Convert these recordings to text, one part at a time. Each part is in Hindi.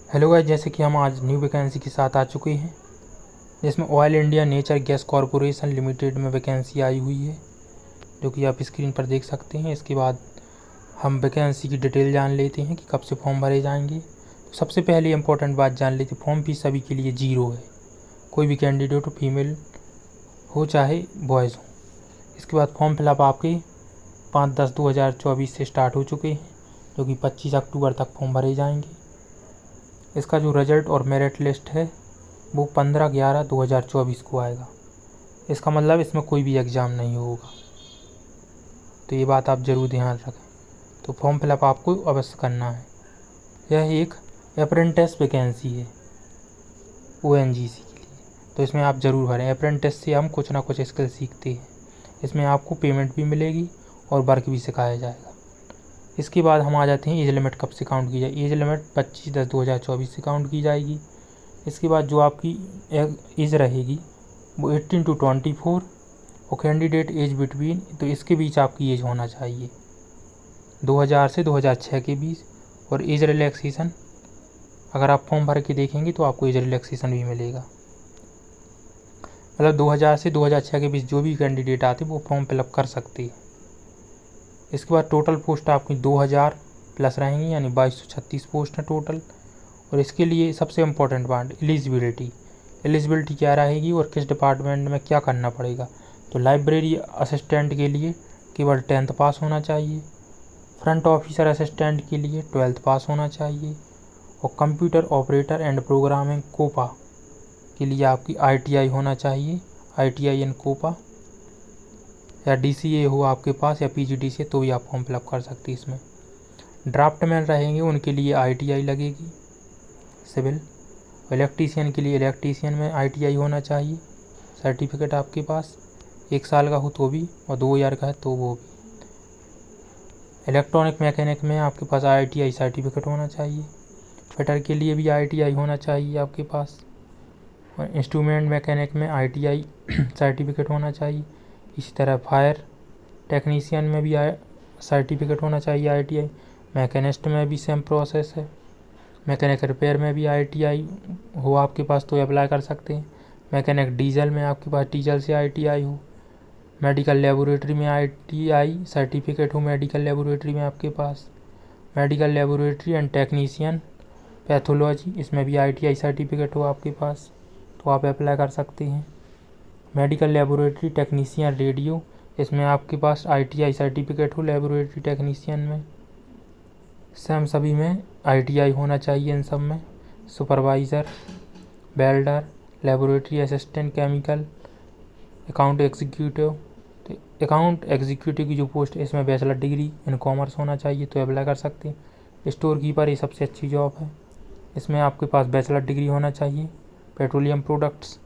हेलो गाइस, जैसे कि हम आज न्यू वैकेंसी के साथ आ चुके हैं जिसमें oil India nature gas corporation limited में वैकेंसी आई हुई है, जो कि आप स्क्रीन पर देख सकते हैं। इसके बाद हम वैकेंसी की डिटेल जान लेते हैं कि कब से फॉर्म भरे जाएंगे। तो सबसे पहले इंपॉर्टेंट बात जान लेते हैं, फॉर्म फीस सभी के लिए 0 है। कोई भी कैंडिडेट हो, फीमेल हो चाहे बॉयज़ हो। इसके बाद फॉर्म फिलअप आपके 5/10/2024 से स्टार्ट हो चुके हैं, जो कि 25 अक्टूबर तक फॉर्म भरे जाएंगे। इसका जो रिजल्ट और मेरिट लिस्ट है वो 15/11/2024 को आएगा। इसका मतलब इसमें कोई भी एग्ज़ाम नहीं होगा, तो ये बात आप ज़रूर ध्यान रखें। तो फॉर्म फिलअप आपको अवश्य करना है। यह एक अप्रेंटिस वैकेंसी है ONGC के लिए, तो इसमें आप ज़रूर भरें। अप्रेंटिस से हम कुछ ना कुछ स्किल सीखते हैं। इसमें आपको पेमेंट भी मिलेगी और वर्क भी सिखाया जाएगा। इसके बाद हम आ जाते हैं एज लिमिट कब से काउंट की जाए। एज लिमिट 25/10/2024 से काउंट की जाएगी। इसके बाद जो आपकी एज रहेगी वो 18 to 24 और कैंडिडेट एज बिटवीन, तो इसके बीच आपकी एज होना चाहिए 2000 से 2006 के बीच। और एज रिलैक्सेशन अगर आप फॉर्म भर के देखेंगे तो आपको एज रिलैक्सेशन भी मिलेगा। मतलब 2000 से 2006 के बीच जो भी कैंडिडेट आते वो फॉर्म फिलअप कर सकते हैं। इसके बाद टोटल पोस्ट आपकी 2000 प्लस रहेंगी, यानी 2236 पोस्ट हैं टोटल। और इसके लिए सबसे इम्पोर्टेंट बात एलिजिबिलिटी क्या रहेगी और किस डिपार्टमेंट में क्या करना पड़ेगा। तो लाइब्रेरी असिस्टेंट के लिए केवल 10th पास होना चाहिए, फ्रंट ऑफिसर असिस्टेंट के लिए 12th पास होना चाहिए, और computer operator and programming COPA के लिए आपकी ITI होना चाहिए, ITI इन कोपा, या DCA हो आपके पास या PGDCA, तो भी आप फॉर्म फिलअप कर सकते हैं। इसमें ड्राफ्टमैन रहेंगे, उनके लिए ITI लगेगी सिविल। इलेक्ट्रीशियन के लिए इलेक्ट्रीशियन में ITI होना चाहिए, सर्टिफिकेट आपके पास 1 साल का हो तो भी, और 2000 का है तो वो भी। इलेक्ट्रॉनिक मैकेनिक में आपके पास ITI सर्टिफिकेट होना चाहिए। फिटर के लिए भी ITI होना चाहिए आपके पास। और इंस्ट्रूमेंट मैकेनिक में ITI सर्टिफिकेट होना चाहिए। इसी तरह फायर टेक्नीशियन में भी सर्टिफिकेट होना चाहिए ITI। मैकेनिस्ट में भी सेम प्रोसेस है। मैकेनिक रिपेयर में भी ITI हो आपके पास तो अप्लाई कर सकते हैं। मैकेनिक डीजल में आपके पास डीजल से ITI हो। मेडिकल लेबोरेटरी में ITI सर्टिफिकेट हो, मेडिकल लेबोरेटरी में आपके पास। Medical laboratory and technician pathology, इसमें भी ITI सर्टिफिकेट हो आपके पास तो आप अप्लाई कर सकते हैं। मेडिकल लेबोरेटरी टेक्नीशियन रेडियो, इसमें आपके पास ITI सर्टिफिकेट हो लेबोरेटरी टेक्नीशियन में। सेम सभी में ITI होना चाहिए इन सब में। Supervisor, welder, laboratory assistant, chemical, account executive. तो अकाउंट एग्जीक्यूटिव की जो पोस्ट है इसमें बैचलर डिग्री इन कॉमर्स होना चाहिए तो अप्लाई कर सकते हैं। स्टोर कीपर ये सबसे अच्छी जॉब है, इसमें आपके पास बैचलर डिग्री होना चाहिए। पेट्रोलियम प्रोडक्ट्स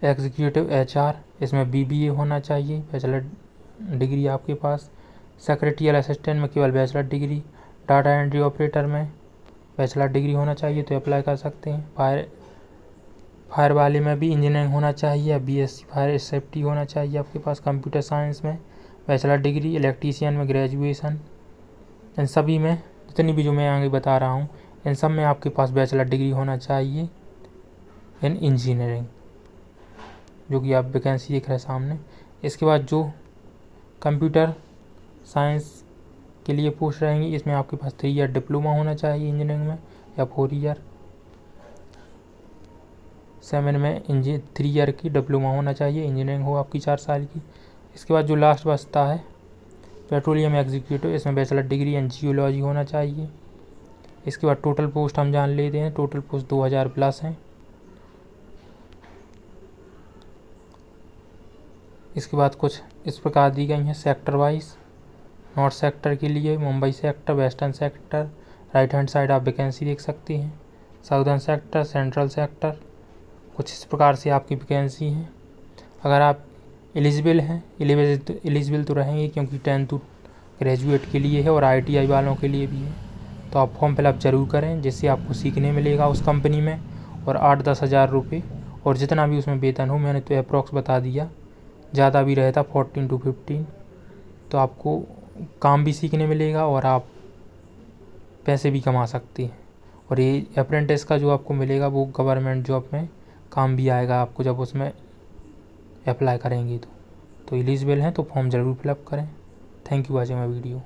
एग्जीक्यूटिव HR, इसमें BBA होना चाहिए, बैचलर डिग्री आपके पास। सेक्रेटरियल असिस्टेंट में केवल bachelor degree. Data entry operator में बैचलर डिग्री होना चाहिए तो अप्लाई कर सकते हैं। फायर वाले में भी इंजीनियरिंग होना चाहिए या BSc फायर सेफ्टी होना चाहिए आपके पास। कंप्यूटर साइंस में बैचलर डिग्री। इलेक्ट्रीशियन में ग्रेजुएशन। इन सभी में जितनी भी जो मैं आगे बता रहा हूँ इन सब में आपके पास बैचलर डिग्री होना चाहिए इन इंजीनियरिंग, जो कि आप वैकेंसी देख रहे हैं सामने। इसके बाद जो कंप्यूटर साइंस के लिए पोस्ट रहेंगी इसमें आपके पास 3 ईयर डिप्लोमा होना चाहिए इंजीनियरिंग में, या 4 ईयर। 7 में 3 ईयर की डिप्लोमा होना चाहिए, इंजीनियरिंग हो आपकी 4 साल की। इसके बाद जो लास्ट बचता है पेट्रोलियम एग्जीक्यूटिव, इसमें बैचलर डिग्री इन जियोलॉजी होना चाहिए। इसके बाद टोटल पोस्ट हम जान लेते हैं। टोटल पोस्ट 2000 प्लस हैं। इसके बाद कुछ इस प्रकार दी गई हैं सेक्टर वाइज। नॉर्थ सेक्टर के लिए Mumbai sector, western sector, right hand side आप वैकेंसी देख सकते हैं। साउदर्न सेक्टर, सेंट्रल सेक्टर, कुछ इस प्रकार से आपकी वैकेंसी हैं। अगर आप एलिजिबल हैं, एलिजिबल तो रहेंगे क्योंकि 10 to ग्रेजुएट के लिए है और ITI वालों के लिए भी है, तो आप फॉर्म फिलअप ज़रूर करें, जिससे आपको सीखने मिलेगा उस कंपनी में। और 8-10 हज़ार रुपये और जितना भी उसमें वेतन हो, मैंने तो अप्रॉक्स बता दिया, ज़्यादा भी रहता 14 to 15, तो आपको काम भी सीखने मिलेगा और आप पैसे भी कमा सकती हैं। और ये अप्रेंटिस का जो आपको मिलेगा वो गवर्नमेंट जॉब में काम भी आएगा आपको जब उसमें अप्लाई करेंगी तो एलिजिबल हैं तो फॉर्म ज़रूर फिलअप करें। Thank you watching my video.